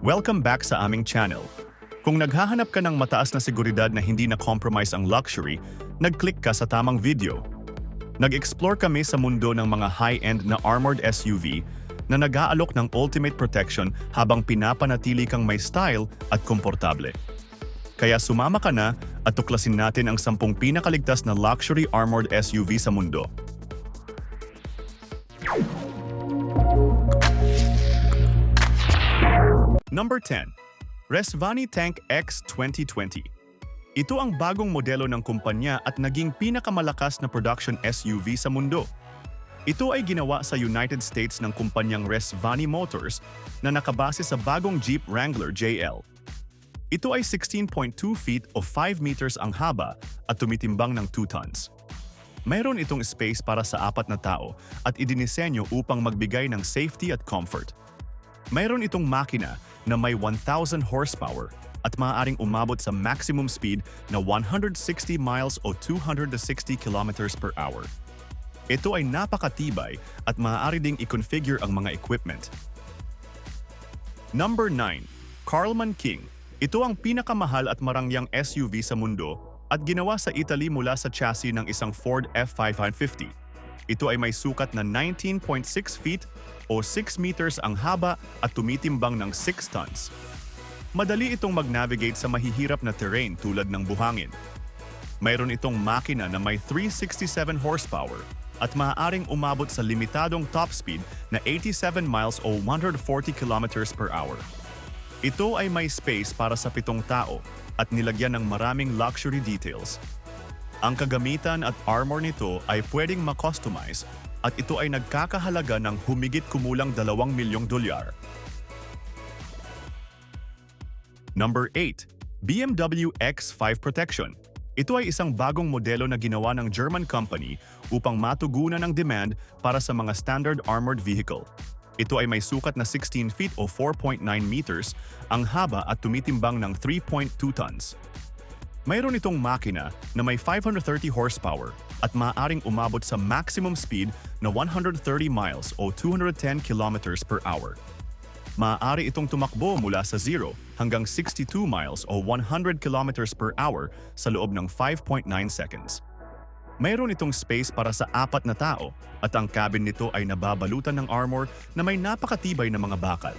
Welcome back sa aming channel. Kung naghahanap ka ng mataas na seguridad na hindi na-compromise ang luxury, nag-click ka sa tamang video. Nag-explore kami sa mundo ng mga high-end na armored SUV na nag-aalok ng ultimate protection habang pinapanatili kang may style at komportable. Kaya sumama ka na at tuklasin natin ang 10 pinakaligtas na luxury armored SUV sa mundo. Number 10. Resvani Tank X 2020. Ito ang bagong modelo ng kumpanya at naging pinakamalakas na production SUV sa mundo. Ito ay ginawa sa United States ng kumpanyang Resvani Motors na nakabase sa bagong Jeep Wrangler JL. Ito ay 16.2 feet o 5 meters ang haba at tumitimbang ng 2 tons. Mayroon itong space para sa 4 na tao at idinisenyo upang magbigay ng safety at comfort. Mayroon itong makina na may 1,000 horsepower at maaaring umabot sa maximum speed na 160 miles o 260 kilometers per hour. Ito ay napakatibay at maaari ding i-configure ang mga equipment. Number 9. Karlman King. Ito ang pinakamahal at marangyang SUV sa mundo at ginawa sa Italy mula sa chassis ng isang Ford F550. Ito ay may sukat na 19.6 feet o 6 meters ang haba at tumitimbang ng 6 tons. Madali itong mag-navigate sa mahihirap na terrain tulad ng buhangin. Mayroon itong makina na may 367 horsepower at maaaring umabot sa limitadong top speed na 87 miles o 140 kilometers per hour. Ito ay may space para sa 7 tao at nilagyan ng maraming luxury details. Ang kagamitan at armor nito ay pwedeng ma-customize at ito ay nagkakahalaga ng humigit kumulang $2 milyong. Number 8. BMW X5 Protection. Ito ay isang bagong modelo na ginawa ng German company upang matugunan ang demand para sa mga standard armored vehicle. Ito ay may sukat na 16 feet o 4.9 meters ang haba at tumitimbang ng 3.2 tons. Mayroon itong makina na may 530 horsepower at maaaring umabot sa maximum speed na 130 miles o 210 kilometers per hour. Maaari itong tumakbo mula sa 0 hanggang 62 miles o 100 kilometers per hour sa loob ng 5.9 seconds. Mayroon itong space para sa 4 na tao at ang cabin nito ay nababalutan ng armor na may napakatibay na mga bakal.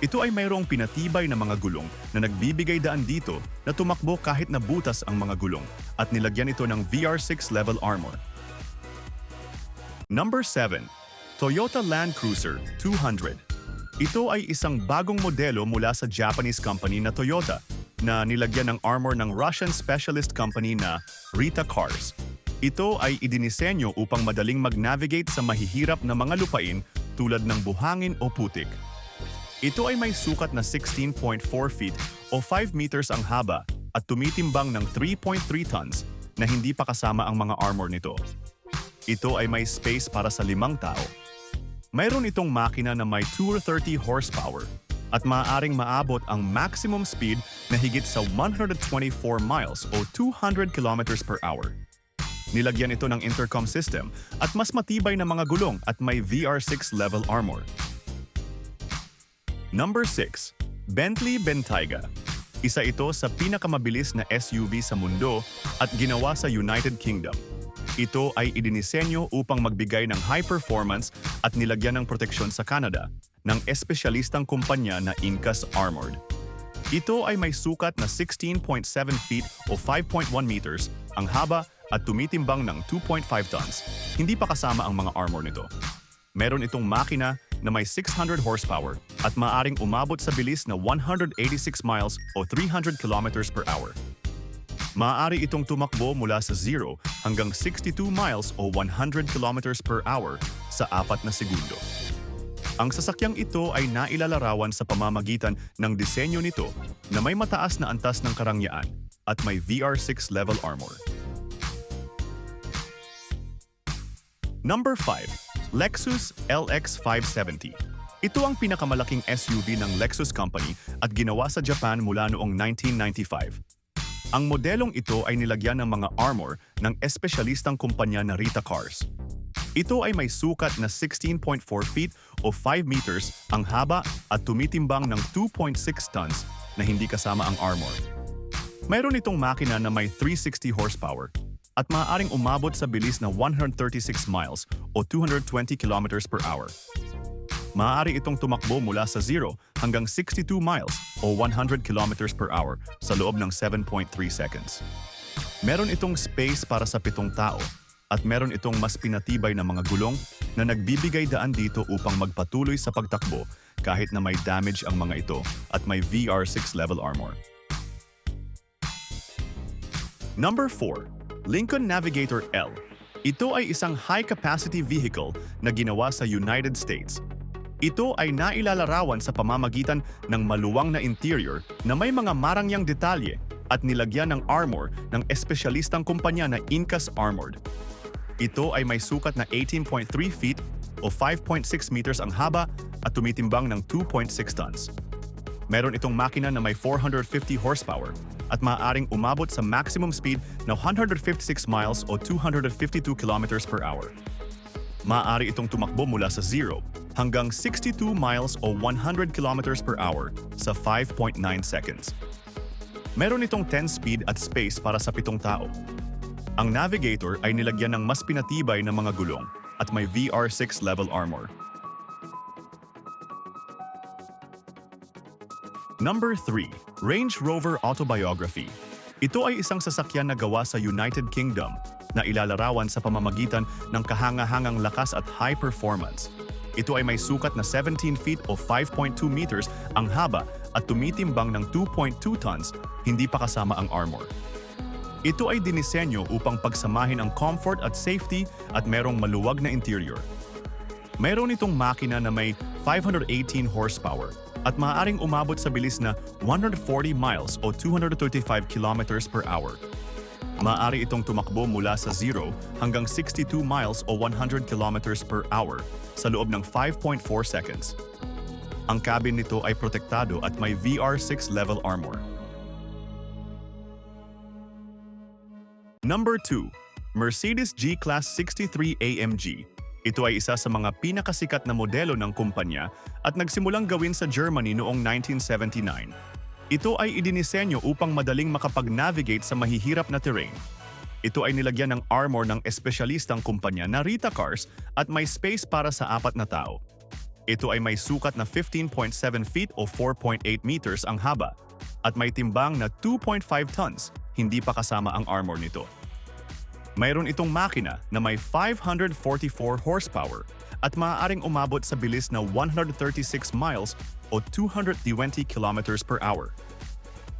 Ito ay mayroong pinatibay na mga gulong na nagbibigay daan dito na tumakbo kahit na butas ang mga gulong at nilagyan ito ng VR6 level armor. Number 7. Toyota Land Cruiser 200. Ito ay isang bagong modelo mula sa Japanese company na Toyota na nilagyan ng armor ng Russian specialist company na Rita Cars. Ito ay idinisenyo upang madaling mag-navigate sa mahihirap na mga lupain tulad ng buhangin o putik. Ito ay may sukat na 16.4 feet o 5 meters ang haba at tumitimbang ng 3.3 tons na hindi pa kasama ang mga armor nito. Ito ay may space para sa 5 tao. Mayroon itong makina na may 230 horsepower at maaaring maabot ang maximum speed na higit sa 124 miles o 200 kilometers per hour. Nilagyan ito ng intercom system at mas matibay na mga gulong at may VR6 level armor. Number 6. Bentley Bentayga. Isa ito sa pinakamabilis na SUV sa mundo at ginawa sa United Kingdom. Ito ay idinisenyo upang magbigay ng high performance at nilagyan ng proteksyon sa Canada ng espesyalistang kumpanya na Incas Armored. Ito ay may sukat na 16.7 feet o 5.1 meters ang haba at tumitimbang ng 2.5 tons. Hindi pa kasama ang mga armor nito. Meron itong makina na may 600 horsepower at maaring umabot sa bilis na 186 miles o 300 kilometers per hour. Maaari itong tumakbo mula sa 0 hanggang 62 miles o 100 kilometers per hour sa 4 na segundo. Ang sasakyang ito ay nailalarawan sa pamamagitan ng disenyo nito na may mataas na antas ng karangyaan at may VR6 level armor. Number 5. Lexus LX 570. Ito ang pinakamalaking SUV ng Lexus Company at ginawa sa Japan mula noong 1995. Ang modelong ito ay nilagyan ng mga armor ng espesyalistang kumpanya na Rita Cars. Ito ay may sukat na 16.4 feet o 5 meters ang haba at tumitimbang ng 2.6 tons na hindi kasama ang armor. Mayroon itong makina na may 360 horsepower at maaaring umabot sa bilis na 136 miles o 220 kilometers per hour. Maaari itong tumakbo mula sa 0 hanggang 62 miles o 100 kilometers per hour sa loob ng 7.3 seconds. Meron itong space para sa 7 tao at meron itong mas pinatibay na mga gulong na nagbibigay daan dito upang magpatuloy sa pagtakbo kahit na may damage ang mga ito at may VR6 level armor. Number 4. Lincoln Navigator L. Ito ay isang high-capacity vehicle na ginawa sa United States. Ito ay nailalarawan sa pamamagitan ng maluwang na interior na may mga marangyang detalye at nilagyan ng armor ng espesyalistang kumpanya na Incas Armored. Ito ay may sukat na 18.3 feet o 5.6 meters ang haba at tumitimbang ng 2.6 tons. Meron itong makina na may 450 horsepower at maaaring umabot sa maximum speed na 156 miles o 252 kilometers per hour. Maaari itong tumakbo mula sa 0 hanggang 62 miles o 100 kilometers per hour sa 5.9 seconds. Meron itong 10 speed at space para sa 7 tao. Ang Navigator ay nilagyan ng mas pinatibay na mga gulong at may VR6 level armor. Number 3. Range Rover Autobiography. Ito ay isang sasakyan na gawa sa United Kingdom na ilalarawan sa pamamagitan ng kahangahangang lakas at high performance. Ito ay may sukat na 17 feet o 5.2 meters ang haba at tumitimbang ng 2.2 tons, hindi pa kasama ang armor. Ito ay dinisenyo upang pagsamahin ang comfort at safety at merong maluwag na interior. Meron itong makina na may 518 horsepower at maaaring umabot sa bilis na 140 miles o 235 kilometers per hour. Maaari itong tumakbo mula sa 0 hanggang 62 miles o 100 kilometers per hour sa loob ng 5.4 seconds. Ang cabin nito ay protektado at may VR6 level armor. Number 2. Mercedes G-Class 63 AMG. Ito ay isa sa mga pinakasikat na modelo ng kumpanya at nagsimulang gawin sa Germany noong 1979. Ito ay idinisenyo upang madaling makapag-navigate sa mahihirap na terrain. Ito ay nilagyan ng armor ng espesyalistang kumpanya na Rita Cars at may space para sa 4 na tao. Ito ay may sukat na 15.7 feet o 4.8 meters ang haba at may timbang na 2.5 tons, hindi pa kasama ang armor nito. Mayroon itong makina na may 544 horsepower at maaaring umabot sa bilis na 136 miles o 220 kilometers per hour.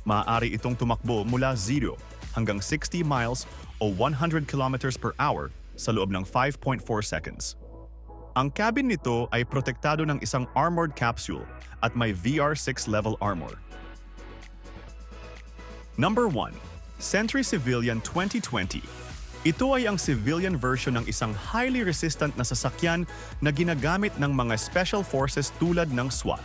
Maaari itong tumakbo mula 0 hanggang 60 miles o 100 kilometers per hour sa loob ng 5.4 seconds. Ang cabin nito ay protektado ng isang armored capsule at may VR6 level armor. Number 1. Sentry Civilian 2020. Ito ay ang civilian version ng isang highly resistant na sasakyan na ginagamit ng mga special forces tulad ng SWAT.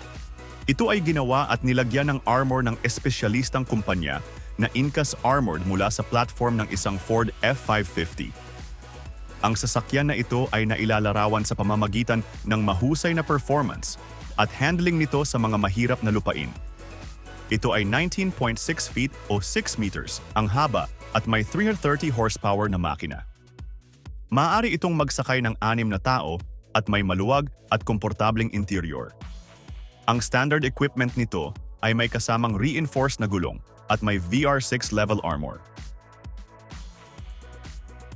Ito ay ginawa at nilagyan ng armor ng espesyalistang kumpanya na Incas Armored mula sa platform ng isang Ford F-550. Ang sasakyan na ito ay nailalarawan sa pamamagitan ng mahusay na performance at handling nito sa mga mahirap na lupain. Ito ay 19.6 feet o 6 meters ang haba at may 330 horsepower na makina. Maaari itong magsakay ng 6 na tao at may maluwag at komportableng interior. Ang standard equipment nito ay may kasamang reinforced na gulong at may VR6 level armor.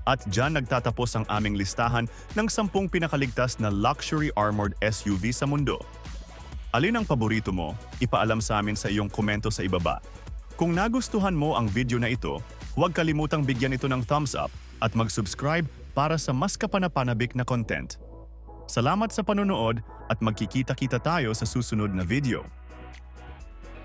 At dyan nagtatapos ang aming listahan ng 10 pinakaligtas na luxury armored SUV sa mundo. Alin ang paborito mo? Ipaalam sa amin sa iyong komento sa ibaba. Kung nagustuhan mo ang video na ito, huwag kalimutang bigyan ito ng thumbs up at mag-subscribe para sa mas kapanapanabik na content. Salamat sa panonood at magkikita-kita tayo sa susunod na video.